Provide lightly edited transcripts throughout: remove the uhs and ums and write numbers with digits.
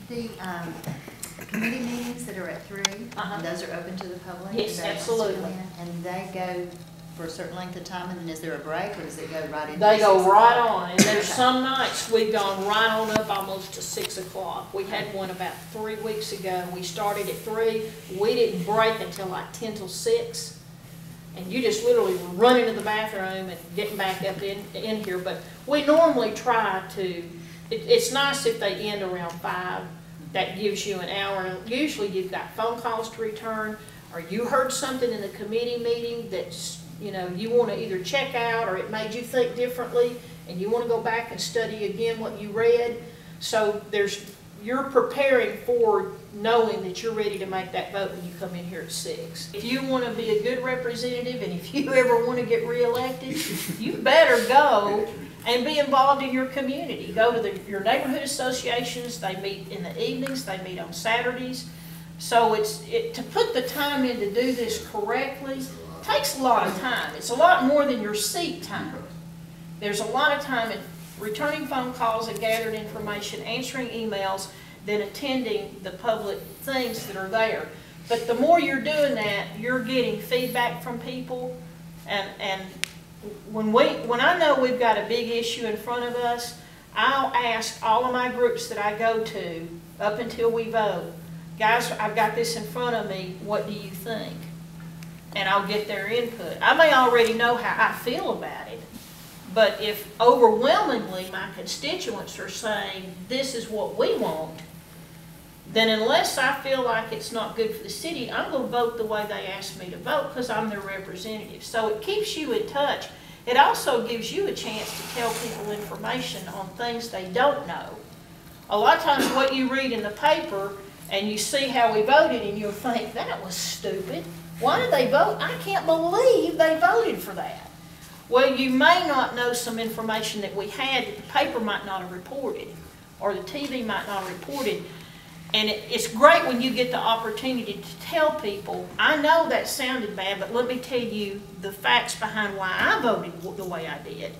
The committee meetings that are at 3, those are open to the public? Yes, absolutely. And they go for a certain length of time, and then is there a break, or does it go right into? They go right on, and there's some nights we've gone right on up almost to 6 o'clock. We had one about 3 weeks ago. We started at 3. We didn't break until like 10 till 6. And you just literally run into the bathroom and getting back up in here. But we normally try to, it's nice if they end around 5. That gives you an hour. Usually you've got phone calls to return, or you heard something in the committee meeting that's, you know, you want to either check out, or it made you think differently, and you want to go back and study again what you read. So you're preparing for knowing that you're ready to make that vote when you come in here at 6. If you want to be a good representative, and if you ever want to get reelected, you better go and be involved in your community. Go to your neighborhood associations. They meet in the evenings. They meet on Saturdays. So to put the time in to do this correctly takes a lot of time. It's a lot more than your seat time. There's a lot of time in returning phone calls and gathering information, answering emails, then attending the public things that are there. But the more you're doing that, you're getting feedback from people, and when I know we've got a big issue in front of us, I'll ask all of my groups that I go to up until we vote, guys, I've got this in front of me, what do you think? And I'll get their input. I may already know how I feel about it, but if overwhelmingly my constituents are saying this is what we want, then unless I feel like it's not good for the city, I'm going to vote the way they asked me to vote because I'm their representative. So it keeps you in touch. It also gives you a chance to tell people information on things they don't know. A lot of times what you read in the paper and you see how we voted and you'll think, that was stupid. Why did they vote? I can't believe they voted for that. Well, you may not know some information that we had that the paper might not have reported, or the TV might not have reported. And it's great when you get the opportunity to tell people, I know that sounded bad, but let me tell you the facts behind why I voted the way I did.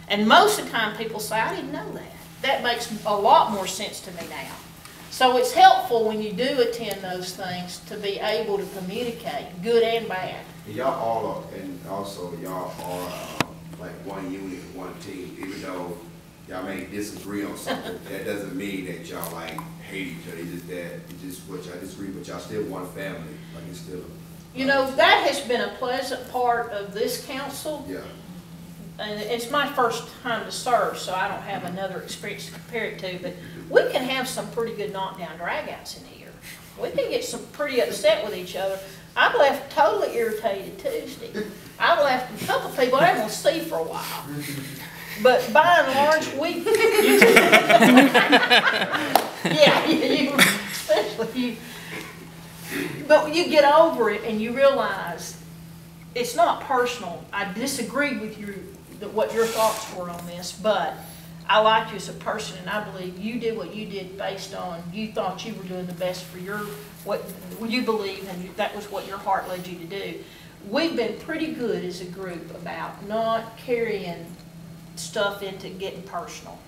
And most of the time people say, I didn't know that. That makes a lot more sense to me now. So it's helpful when you do attend those things to be able to communicate, good and bad. Y'all all are, and also y'all are like one unit, one team. Even though y'all may disagree on something, that doesn't mean that y'all like hate each other. It's just what y'all disagree, but y'all still one family. Like it's still. You know, that has been a pleasant part of this council. Yeah. And it's my first time to serve, so I don't have another experience to compare it to, but we can have some pretty good knockdown dragouts in here. We can get some pretty upset with each other. I've left totally irritated Tuesday. I've left a couple of people I didn't want to see for a while. But by and large, especially you. But you get over it and you realize it's not personal. I disagree with what your thoughts were on this, but I like you as a person, and I believe you did what you did based on you thought you were doing the best for what you believe, and that was what your heart led you to do. We've been pretty good as a group about not carrying stuff into getting personal.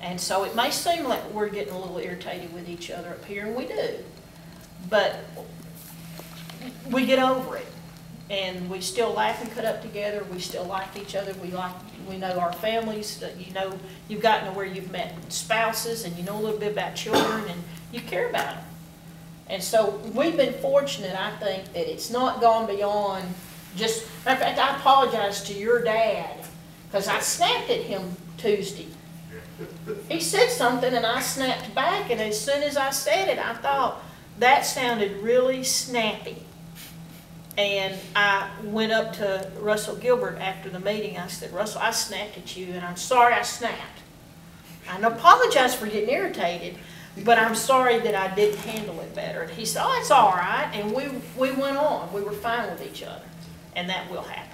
And so it may seem like we're getting a little irritated with each other up here, and we do. But we get over it. And we still laugh and cut up together. We still like each other. We know our families. You know, you've gotten to where you've met spouses, and you know a little bit about children, and you care about them. And so we've been fortunate, I think, that it's not gone beyond just. In fact, I apologize to your dad because I snapped at him Tuesday. He said something, and I snapped back. And as soon as I said it, I thought that sounded really snappy. And I went up to Russell Gilbert after the meeting. I said, Russell, I snapped at you, and I'm sorry I snapped. I apologize for getting irritated, but I'm sorry that I didn't handle it better. And he said, oh, it's all right. And we went on. We were fine with each other. And that will happen.